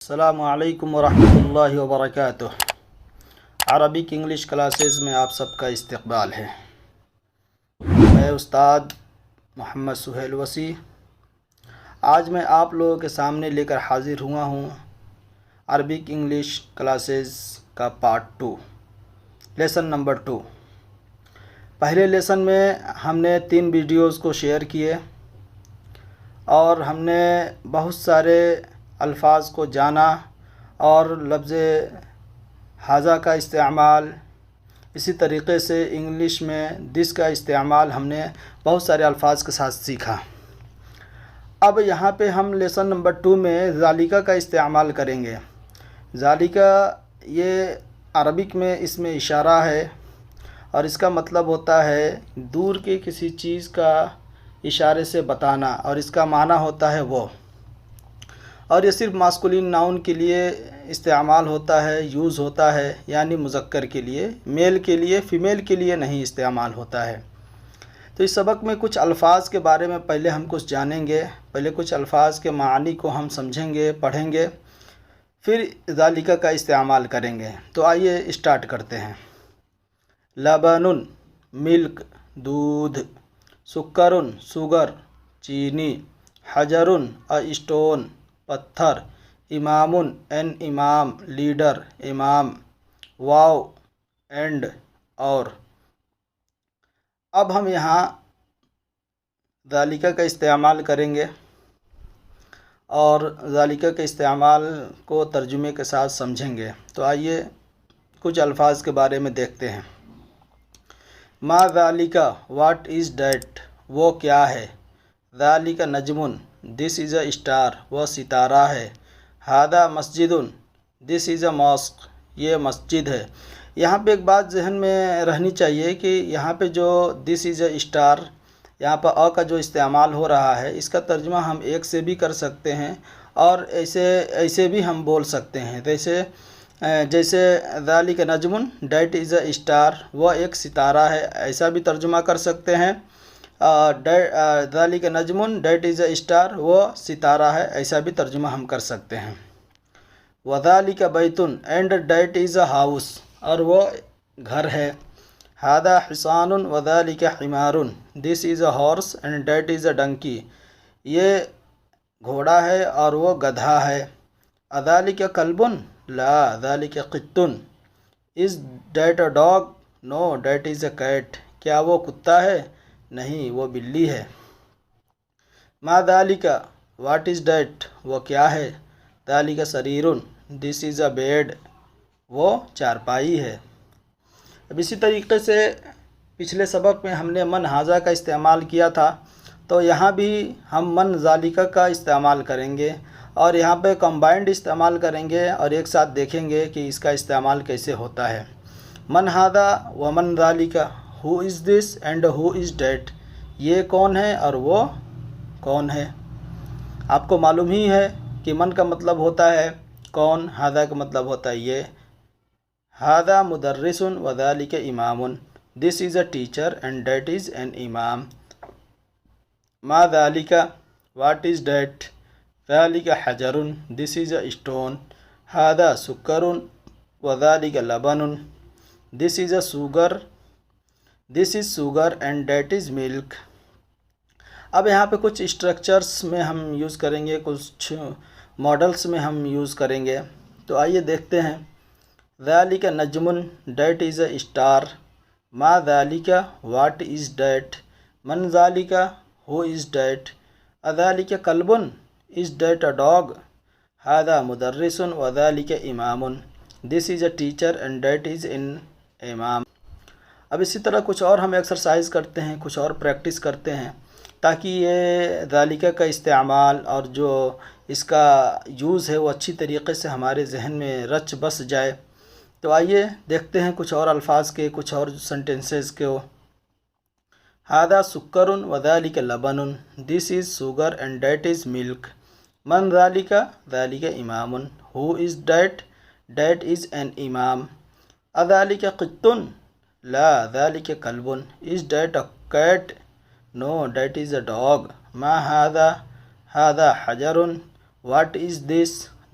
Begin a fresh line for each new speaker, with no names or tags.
السلام علیکم ورحمۃ اللہ وبرکاتہ۔ عربک انگلش کلاسز میں آپ سب کا استقبال ہے۔ میں استاد محمد سہیل وسیع آج میں آپ لوگوں کے سامنے لے کر حاضر ہوا ہوں عربک انگلش کلاسز کا پارٹ 2، لیسن نمبر 2۔ پہلے لیسن میں ہم نے 3 ویڈیوز کو شیئر کیے اور ہم نے بہت سارے الفاظ کو جانا اور لفظ ھذا کا استعمال، اسی طریقے سے انگلش میں دس کا استعمال ہم نے بہت سارے الفاظ کے ساتھ سیکھا۔ اب یہاں پہ ہم لیسن نمبر 2 میں ذالکہ کا استعمال کریں گے۔ ذالکہ یہ عربک میں اس میں اشارہ ہے اور اس کا مطلب ہوتا ہے دور کی کسی چیز کا اشارے سے بتانا، اور اس کا معنی ہوتا ہے وہ، اور یہ صرف ماسکولین ناؤن کے لیے استعمال ہوتا ہے، یوز ہوتا ہے، یعنی مذکر کے لیے، میل کے لیے، فیمیل کے لیے نہیں استعمال ہوتا ہے۔ تو اس سبق میں کچھ الفاظ کے بارے میں پہلے ہم کچھ جانیں گے، پہلے کچھ الفاظ کے معانی کو ہم سمجھیں گے، پڑھیں گے، پھر ذالکہ کا استعمال کریں گے۔ تو آئیے اسٹارٹ کرتے ہیں۔ لبن ملک، دودھ، سکر سوگر، چینی، حجر اسٹون، پتھر، امام این امام، لیڈر امام، واو اینڈ اور۔ اب ہم یہاں ذالکہ کا استعمال کریں گے اور ذالکہ کے استعمال کو ترجمے کے ساتھ سمجھیں گے۔ تو آئیے کچھ الفاظ کے بارے میں دیکھتے ہیں۔ ما ذالکہ، واٹ از دیٹ، وہ کیا ہے۔ ذالکہ نجم، دس از اے اسٹار، وہ ستارہ ہے۔ ھذا مسجد، دس از اے ماسک، یہ مسجد ہے۔ یہاں پہ ایک بات ذہن میں رہنی چاہیے کہ یہاں پہ جو دس از اے اسٹار، یہاں پہ کا جو استعمال ہو رہا ہے، اس کا ترجمہ ہم ایک سے بھی کر سکتے ہیں اور ایسے بھی ہم بول سکتے ہیں۔ جیسے ذالکہ نجم، دیٹ از اے اسٹار، وہ ایک ستارہ ہے، ایسا بھی ترجمہ کر سکتے ہیں۔ ذالکہ نجم، دیٹ از اے اسٹار، وہ ستارہ ہے، ایسا بھی ترجمہ ہم کر سکتے ہیں۔ وذالکہ بیت، and that is a house, اور وہ گھر ہے۔ ھذا حصان وذالکہ حمار، this is a horse and that is a donkey, یہ گھوڑا ہے اور وہ گدھا ہے۔ اذالکہ کلب، لا ذالکہ قط، is that a dog, no that is a cat, کیا وہ کتا ہے، نہیں وہ بلی ہے۔ ما ذالکہ، واٹ از دیٹ، وہ کیا ہے۔ ذالکہ سریر، دس از اے بیڈ، وہ چارپائی ہے۔ اب اسی طریقے سے پچھلے سبق میں ہم نے من ھذا کا استعمال کیا تھا، تو یہاں بھی ہم من ذالکہ کا استعمال کریں گے اور یہاں پہ کمبائنڈ استعمال کریں گے اور ایک ساتھ دیکھیں گے کہ اس کا استعمال کیسے ہوتا ہے۔ من ھذا و من ذالکہ، who is this and who is that, یہ کون ہے اور وہ کون ہے۔ آپ کو معلوم ہی ہے کہ من کا مطلب ہوتا ہے کون، ھذا کا مطلب ہوتا ہے یہ۔ ھذا مدرس و ذالکہ امام، this is a teacher and that is an imam. ما ذالکہ، واٹ از دیٹ۔ ذالکہ حجر، دس از اے اسٹون۔ ھذا سکر و ذالکہ لبن، this is a sugar, this is sugar and that is milk. اب یہاں پہ کچھ اسٹرکچرز میں ہم یوز کریں گے، کچھ ماڈلز میں ہم یوز کریں گے۔ تو آئیے دیکھتے ہیں۔ ذالکہ نجم، دیٹ از اے اسٹار۔ ما ذالکہ، واٹ از دیٹ۔ من ذالکہ، ہو از دیٹ۔ اذالکہ کلب، از دیٹ اے ڈاگ۔ ھذا مدرس و ذالکہ امام، this is a teacher and that is an imam. اب اسی طرح کچھ اور ہم ایکسرسائز کرتے ہیں، کچھ اور پریکٹس کرتے ہیں تاکہ یہ ذالکہ کا استعمال اور جو اس کا یوز ہے وہ اچھی طریقے سے ہمارے ذہن میں رچ بس جائے۔ تو آئیے دیکھتے ہیں کچھ اور الفاظ کے، کچھ اور سنٹینسز کو۔ ھذا سکر و ذالکہ لبن، this is sugar and that is milk. من ذالکہ، ذالکہ امام، who is that, that is an imam. اذالکہ قط، لا ذالکہ کلب، is that a cat, no that is a dog. ما ھذا، ھذا حجر، واٹ از دس،